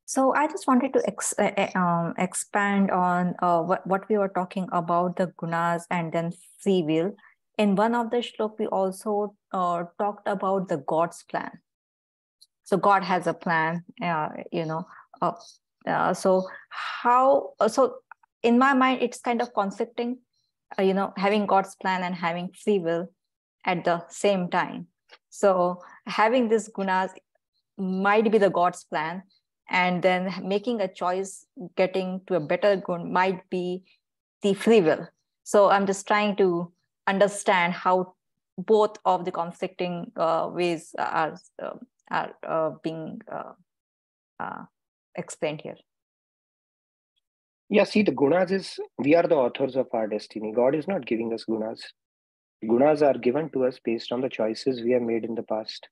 So I just wanted to expand on what we were talking about, the gunas and then free will. In one of the shlok, we also talked about the God's plan. So God has a plan, so in my mind, it's kind of conflicting, having God's plan and having free will at the same time. So having these gunas might be the God's plan, and then making a choice, getting to a better gun might be the free will. So I'm just trying to understand how both of the conflicting ways are being explained here. Yeah, see, the gunas is, we are the authors of our destiny. God is not giving us gunas. Gunas are given to us based on the choices we have made in the past.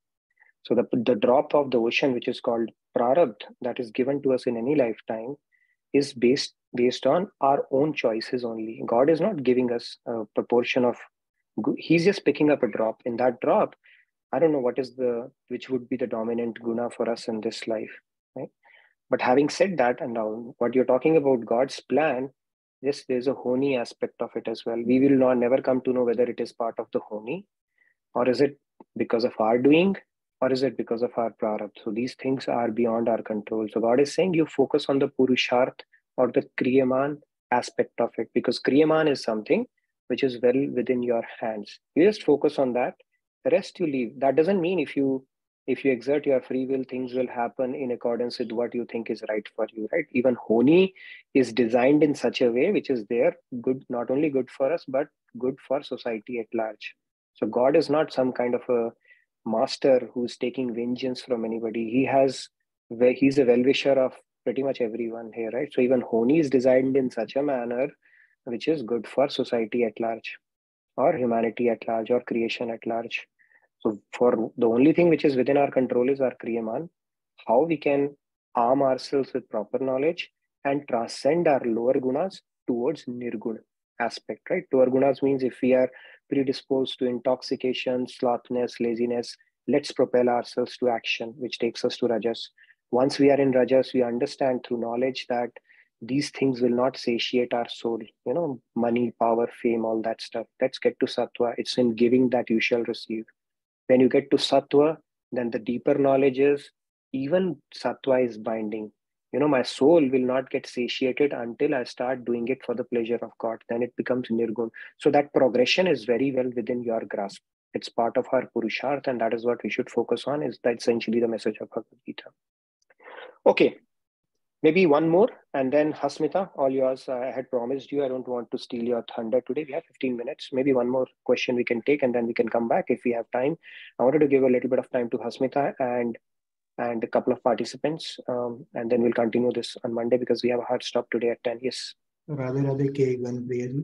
So the drop of the ocean, which is called prarabdha, that is given to us in any lifetime, is based on our own choices only. God is not giving us a proportion of, he's just picking up a drop. In that drop, I don't know which would be the dominant guna for us in this life, right? But having said that, and now what you're talking about, God's plan, yes, there's a honi aspect of it as well. We will never come to know whether it is part of the honi, or is it because of our doing, or is it because of our prarabdha? So these things are beyond our control. So God is saying you focus on the purusharth or the kriyaman aspect of it, because kriyaman is something which is well within your hands. You just focus on that. The rest you leave. That doesn't mean if you exert your free will, things will happen in accordance with what you think is right for you, right? Even honi is designed in such a way which is there, good, not only good for us, but good for society at large. So God is not some kind of a master who's taking vengeance from anybody. He's a well-wisher of pretty much everyone here, right? So even honi is designed in such a manner which is good for society at large, or humanity at large, or creation at large. So for the only thing which is within our control is our kriyaman, how we can arm ourselves with proper knowledge and transcend our lower gunas towards nirguna aspect, right? Lower gunas means if we are predisposed to intoxication, slothness, laziness, let's propel ourselves to action, which takes us to rajas. Once we are in rajas, we understand through knowledge that these things will not satiate our soul, money, power, fame, all that stuff. Let's get to sattva. It's in giving that you shall receive. When you get to sattva, then the deeper knowledge is even sattva is binding. My soul will not get satiated until I start doing it for the pleasure of God. Then it becomes nirgun. So that progression is very well within your grasp. It's part of our purusharth, and that is what we should focus on. Is that essentially the message of Bhagavad Gita? Okay, maybe one more, and then Hasmita, all yours. I had promised you I don't want to steal your thunder today. We have 15 minutes. Maybe one more question we can take, and then we can come back if we have time. I wanted to give a little bit of time to Hasmita and a couple of participants, and then we'll continue this on Monday because we have a hard stop today at 10. Yes. Radhe Radhe K. Ganapriyaji.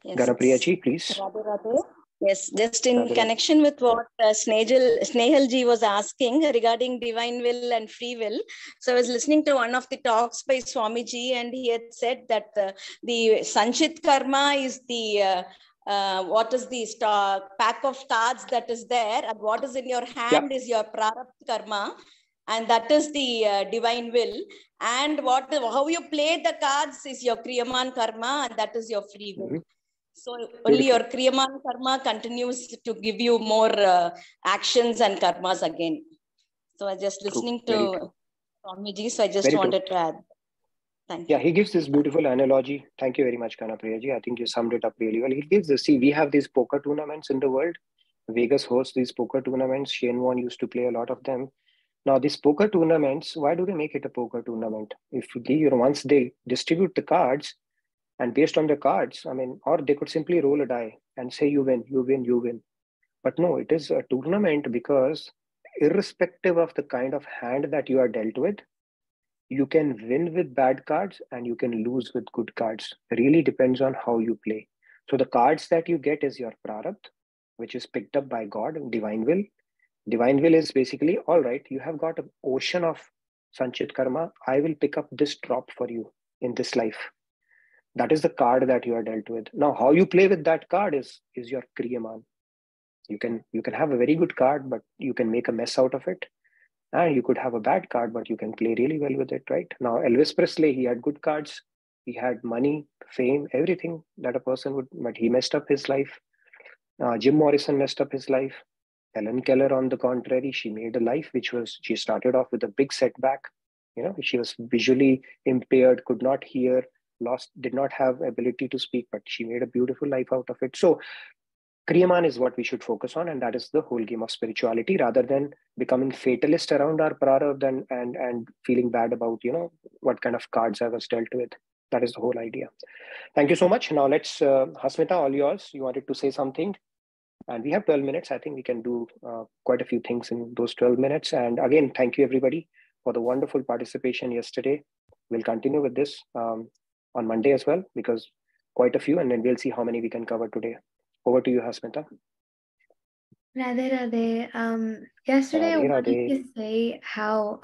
Yes. Ganapriyaji, please. Radhe Radhe. Yes, just in Radhe Radhe. connection with what Snehal ji was asking regarding divine will and free will. So I was listening to one of the talks by Swamiji, and he had said that the Sanchit karma is the what is the pack of cards that is there, and what is in your hand is your prarabdha karma, and that is the divine will. And how you play the cards is your kriyaman karma, and that is your free will. So only your kriyaman karma continues to give you more actions and karmas again. So I was just listening to Swamiji, so I just wanted to add. Thank you. Yeah, he gives this beautiful analogy. Thank you very much, Ganapriyaji. I think you summed it up really well. He gives this, we have these poker tournaments in the world. Vegas hosts these poker tournaments. Shane Warne used to play a lot of them. Now, these poker tournaments, why do they make it a poker tournament? If once they distribute the cards, and based on the cards, or they could simply roll a die and say, you win, you win, you win. But no, it is a tournament because irrespective of the kind of hand that you are dealt with, you can win with bad cards and you can lose with good cards. It really depends on how you play. So the cards that you get is your prarabdha, which is picked up by God, and divine will. Divine will is basically, all right, you have got an ocean of Sanchit karma. I will pick up this drop for you in this life. That is the card that you are dealt with. Now, how you play with that card is your kriyaman. You can have a very good card, but you can make a mess out of it. And you could have a bad card, but you can play really well with it, right? Now, Elvis Presley, he had good cards. He had money, fame, everything that a person would, but he messed up his life. Jim Morrison messed up his life. Helen Keller, on the contrary, she made a life she started off with a big setback. She was visually impaired, could not hear, did not have ability to speak, but she made a beautiful life out of it. So kriyaman is what we should focus on, and that is the whole game of spirituality, rather than becoming fatalist around our prarabdha and feeling bad about what kind of cards I was dealt with. That is the whole idea. Thank you so much. Now let's Hasmita, all yours. You wanted to say something, and we have 12 minutes. I think we can do quite a few things in those 12 minutes. And again, thank you everybody for the wonderful participation yesterday. We'll continue with this on Monday as well, because quite a few, and then we'll see how many we can cover today. Over to you, Hasmita. Radhe Radhe. Yesterday I wanted to say how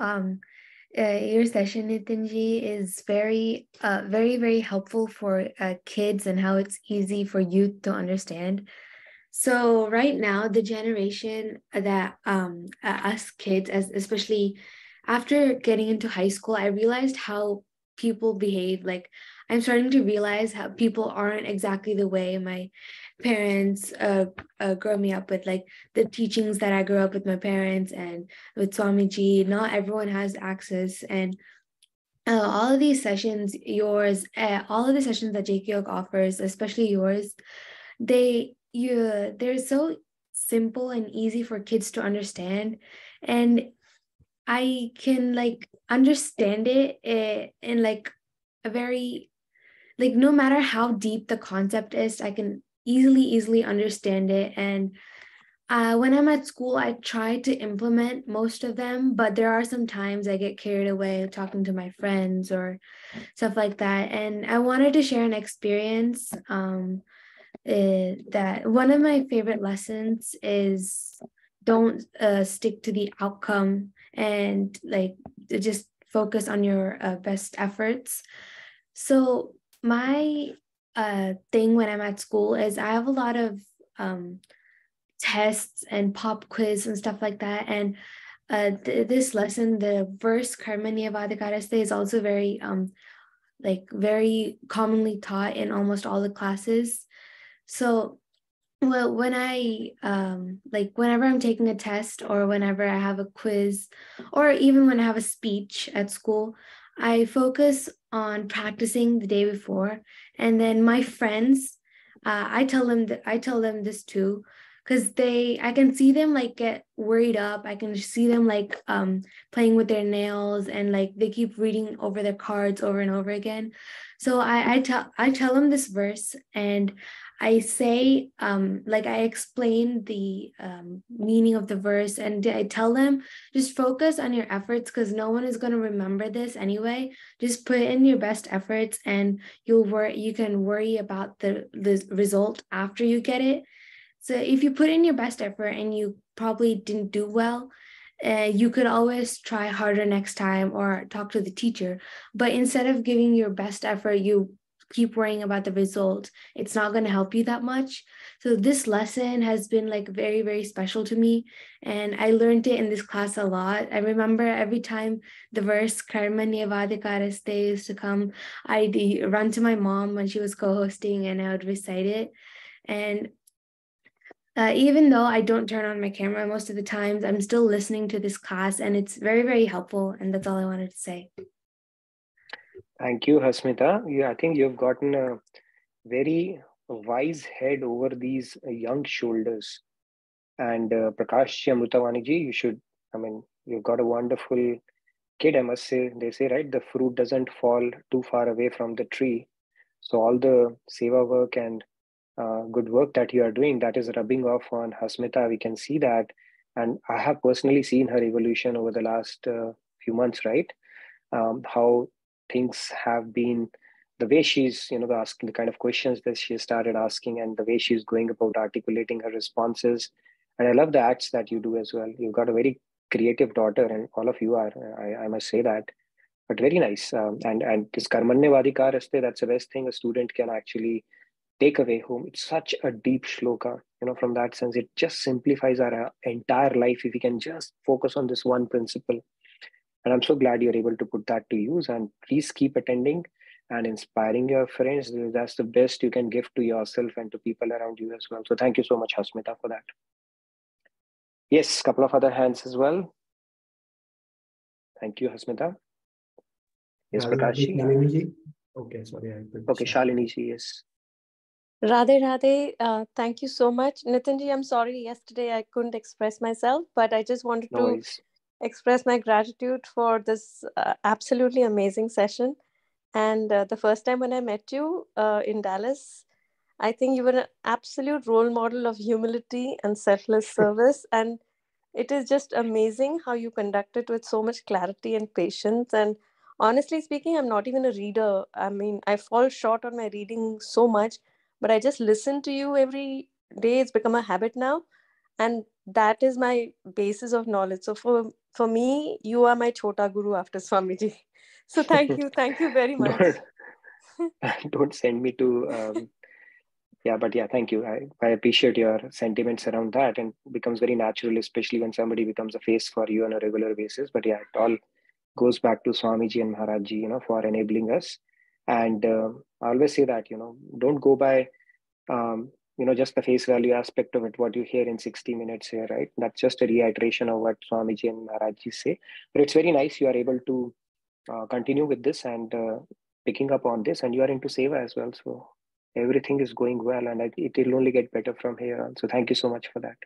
your session, Nitinji, is very, very helpful for kids, and how it's easy for youth to understand. So right now, the generation that us kids, especially after getting into high school, I realized how people behave. Like, I'm starting to realize how people aren't exactly the way my parents grew me up with, like the teachings that I grew up with my parents and with Swamiji. Not everyone has access, and all of these sessions, all of the sessions that JK Yoga offers, especially yours, they're so simple and easy for kids to understand, and I can understand it in a very, no matter how deep the concept is, I can easily understand it. And when I'm at school, I try to implement most of them, but there are some times I get carried away talking to my friends or stuff like that. And I wanted to share an experience that one of my favorite lessons is don't stick to the outcome, and just focus on your best efforts. So my thing when I'm at school is I have a lot of tests and pop quiz and stuff like that, and this lesson, the verse karma niyavadikaraste, is also very very commonly taught in almost all the classes. So Well, when I like whenever I'm taking a test or whenever I have a quiz or even when I have a speech at school, I focus on practicing the day before. And then my friends, I tell them this too, because I can see them like get worried up. I can see them like playing with their nails and like they keep reading over their cards over and over again. So I tell them this verse and I say, like I explain the meaning of the verse and I tell them, just focus on your efforts because no one is going to remember this anyway. Just put in your best efforts and you can worry about the result after you get it. So if you put in your best effort and you probably didn't do well, you could always try harder next time or talk to the teacher. But instead of giving your best effort, you keep worrying about the result. It's not going to help you that much. So this lesson has been like very, very special to me. And I learned it in this class a lot. I remember every time the verse Karma Niyavadikaraste used to come, I'd run to my mom when she was co-hosting and I would recite it. And even though I don't turn on my camera most of the times, I'm still listening to this class and it's very, very helpful. And that's all I wanted to say. Thank you, Hasmita. I think you've gotten a very wise head over these young shoulders. And Prakash Amrutawaniji, you've got a wonderful kid, I must say. They say, right, the fruit doesn't fall too far away from the tree. So all the seva work and good work that you are doing, that is rubbing off on Hasmita. We can see that. And I have personally seen her evolution over the last few months, right? How things have been, the way she's, asking the kind of questions that she started asking and the way she's going about articulating her responses. And I love the acts that you do as well. You've got a very creative daughter and all of you are, I must say that. But very nice. And this Karmanyavadikar Raste, that's the best thing a student can actually take away home. It's such a deep shloka, from that sense. It just simplifies our entire life if we can just focus on this one principle. And I'm so glad you're able to put that to use. And please keep attending and inspiring your friends. That's the best you can give to yourself and to people around you as well. So thank you so much, Hasmita, for that. Yes, a couple of other hands as well. Thank you, Hasmita. Yes, Prakash. Okay, sorry. Okay, Shalini ji, yes. Radhe Radhe, thank you so much. Nitinji, I'm sorry yesterday I couldn't express myself, but I just wanted to express my gratitude for this absolutely amazing session. And the first time when I met you in Dallas, I think you were an absolute role model of humility and selfless service. And it is just amazing how you conduct it with so much clarity and patience. And honestly speaking, I'm not even a reader. I mean, I fall short on my reading so much, but I just listen to you every day. It's become a habit now. And that is my basis of knowledge. So for me, you are my Chota Guru after Swamiji. So thank you very much. Don't send me to thank you. I appreciate your sentiments around that, and it becomes very natural, especially when somebody becomes a face for you on a regular basis. But yeah, it all goes back to Swamiji and Maharajji, for enabling us. And I always say that, don't go by just the face value aspect of it, what you hear in 60 minutes here, right? That's just a reiteration of what Swamiji and Maharajji say. But it's very nice you are able to continue with this and picking up on this, and you are into seva as well. So everything is going well, and it will only get better from here on. So thank you so much for that,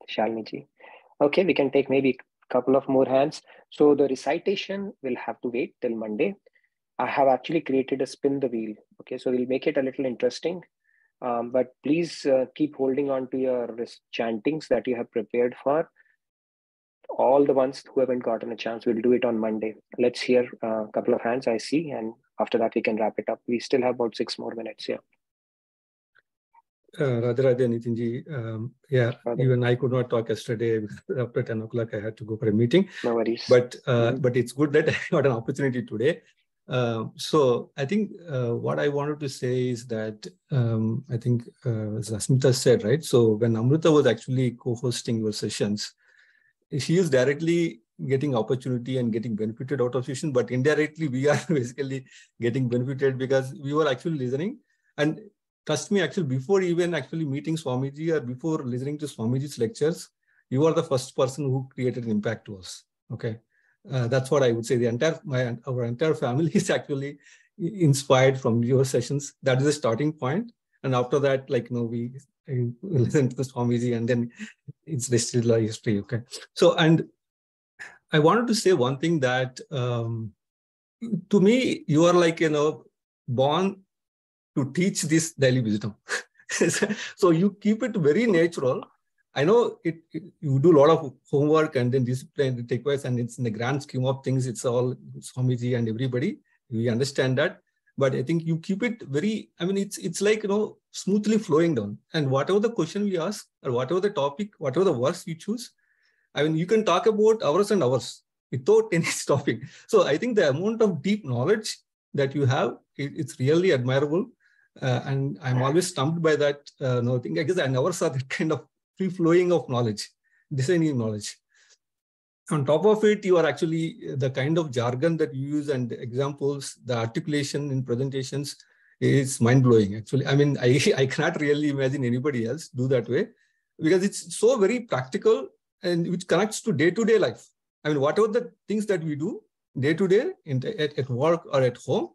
Shalini ji. Okay, we can take maybe a couple of more hands. So the recitation will have to wait till Monday. I have actually created a spin the wheel. Okay, so we'll make it a little interesting. But please keep holding on to your chantings that you have prepared for. All the ones who haven't gotten a chance, we'll do it on Monday. Let's hear a couple of hands I see, and after that we can wrap it up. We still have about 6 more minutes here. Radhe Radhe, Nitinji. Even I could not talk yesterday. After 10 o'clock, I had to go for a meeting. No worries. But it's good that I got an opportunity today. So I think what I wanted to say is that I think as Asmita said, right? So when Amrita was actually co-hosting your sessions, she is directly getting opportunity and getting benefited out of session, but indirectly we are basically getting benefited because we were actually listening. And trust me, actually, before even actually meeting Swamiji or before listening to Swamiji's lectures, you are the first person who created an impact to us. Okay. That's what I would say. Our entire family is actually inspired from your sessions. That is the starting point. And after that, like, we listen to the Swamiji, and then it's still a history. Okay. So, and I wanted to say one thing that to me, you are like, born to teach this daily wisdom. So you keep it very natural. I know you do a lot of homework and then discipline it requires, and it's in the grand scheme of things, it's all Swamiji and everybody. We understand that. But I think you keep it very, it's like, smoothly flowing down. And whatever the question we ask, or whatever the topic, whatever the words you choose, you can talk about hours and hours without any stopping. So I think the amount of deep knowledge that you have, it's really admirable. And I'm always stumped by that thing. I guess I never saw that kind of free flowing of knowledge, designing knowledge. On top of it, you are actually the kind of jargon that you use and examples, the articulation in presentations is mind blowing. Actually, I cannot really imagine anybody else do that way, because it's so very practical and which connects to day-to-day life. Whatever the things that we do day-to-day at work or at home,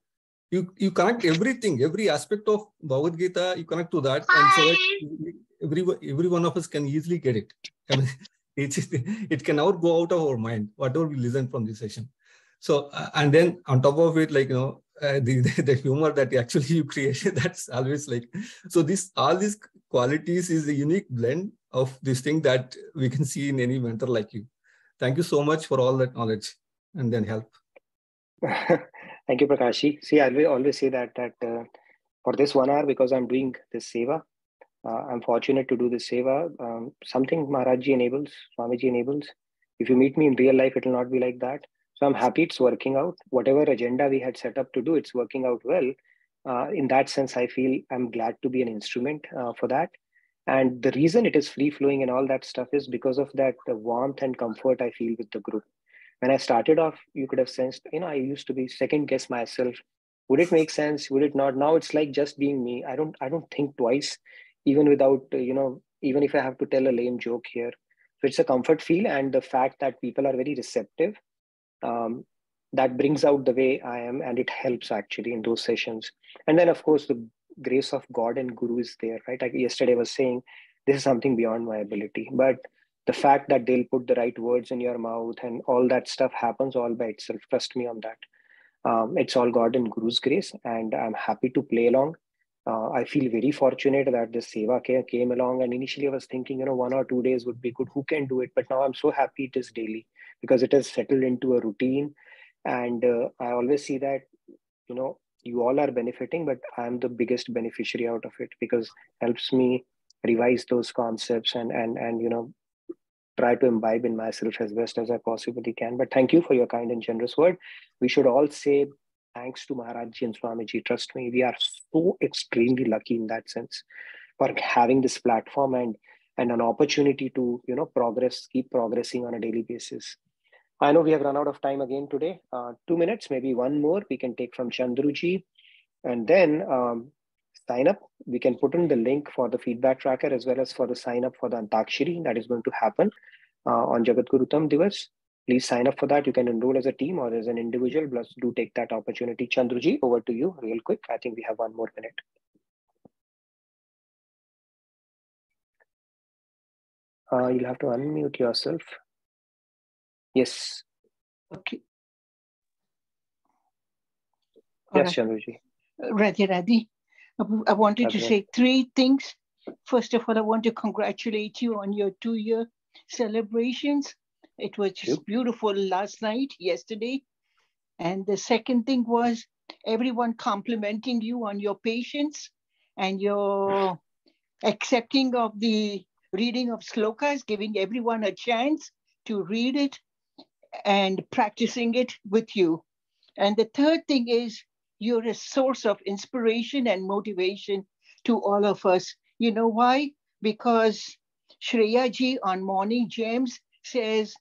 you connect everything, every aspect of Bhagavad Gita, you connect to that. And so that every one of us can easily get it. It can never go out of our mind, whatever we listen from this session. So, and then on top of it, the humor that actually you created, that's always like, so all these qualities is a unique blend of this thing that we can see in any mentor like you. Thank you so much for all that knowledge and then help. Thank you, Prakashi. See, I will always say that for this 1 hour, because I'm doing this seva, I'm fortunate to do this seva. Something Maharajji enables, Swamiji enables. If you meet me in real life, it will not be like that. So I'm happy it's working out. Whatever agenda we had set up to do, it's working out well. In that sense, I feel I'm glad to be an instrument for that. And the reason it is free flowing and all that stuff is because of that the warmth and comfort I feel with the group. When I started off, you could have sensed, I used to be second guess myself. Would it make sense? Would it not? Now it's like just being me. I don't think twice, even without, even if I have to tell a lame joke here. So it's a comfort feel, and the fact that people are very receptive, that brings out the way I am, and it helps actually in those sessions. And then of course, the grace of God and Guru is there, right? Like yesterday I was saying, this is something beyond my ability, but the fact that they'll put the right words in your mouth and all that stuff happens all by itself. Trust me on that. It's all God and Guru's grace, and I'm happy to play along. I feel very fortunate that this seva came along, and initially I was thinking, 1 or 2 days would be good. Who can do it? But now I'm so happy it is daily, because it has settled into a routine. And I always see that, you all are benefiting, but I'm the biggest beneficiary out of it, because it helps me revise those concepts and try to imbibe in myself as best as I possibly can. But thank you for your kind and generous word. We should all say thanks to Maharajji and Swamiji. Trust me, we are so extremely lucky in that sense for having this platform and an opportunity to keep progressing on a daily basis. I know we have run out of time again today. 2 minutes, maybe one more we can take from Chandruji, and then sign up. We can put in the link for the feedback tracker as well as for the sign up for the Antakshari that is going to happen on Jagadgurutam Divas. Please sign up for that. You can enroll as a team or as an individual. Plus, do take that opportunity. Chandruji, over to you real quick. I think we have 1 more minute. You'll have to unmute yourself. Yes. Okay. Yes, Chandruji. Radhe. I wanted to say 3 things. First of all, I want to congratulate you on your 2-year celebrations. It was just beautiful last night, yesterday. And the second thing was everyone complimenting you on your patience and your accepting of the reading of slokas, giving everyone a chance to read it and practicing it with you. And the third thing is you're a source of inspiration and motivation to all of us. You know why? Because Shreya ji on Morning Gems says,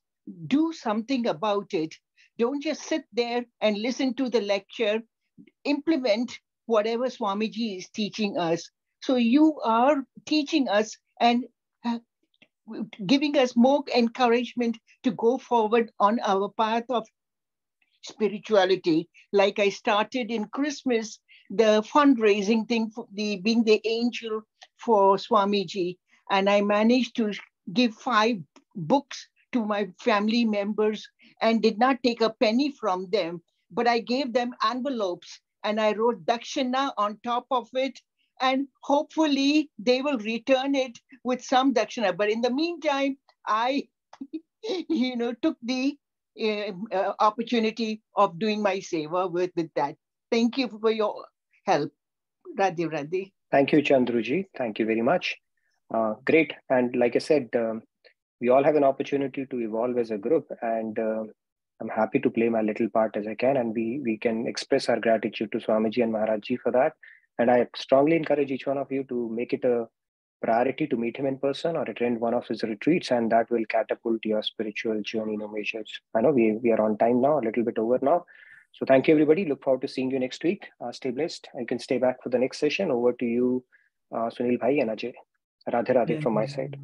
do something about it. Don't just sit there and listen to the lecture. Implement whatever Swamiji is teaching us. So you are teaching us and giving us more encouragement to go forward on our path of spirituality. Like I started in Christmas, the fundraising thing for being the angel for Swamiji, and I managed to give 5 books to my family members and did not take a penny from them, but I gave them envelopes and I wrote Dakshina on top of it, and hopefully they will return it with some Dakshina. But in the meantime, I took the opportunity of doing my seva with that. Thank you for your help, Radhe Radhe. Thank you, Chandruji. Thank you very much. Great. And like I said, we all have an opportunity to evolve as a group, and I'm happy to play my little part as I can, and we can express our gratitude to Swamiji and Maharajji for that. And I strongly encourage each one of you to make it a priority to meet him in person or attend one of his retreats, and that will catapult your spiritual journey no measures. I know we are on time now, a little bit over now. So thank you, everybody. Look forward to seeing you next week. Stay blessed. You can stay back for the next session. Over to you, Sunil Bhai and Ajay. Radhe Radhe from my side.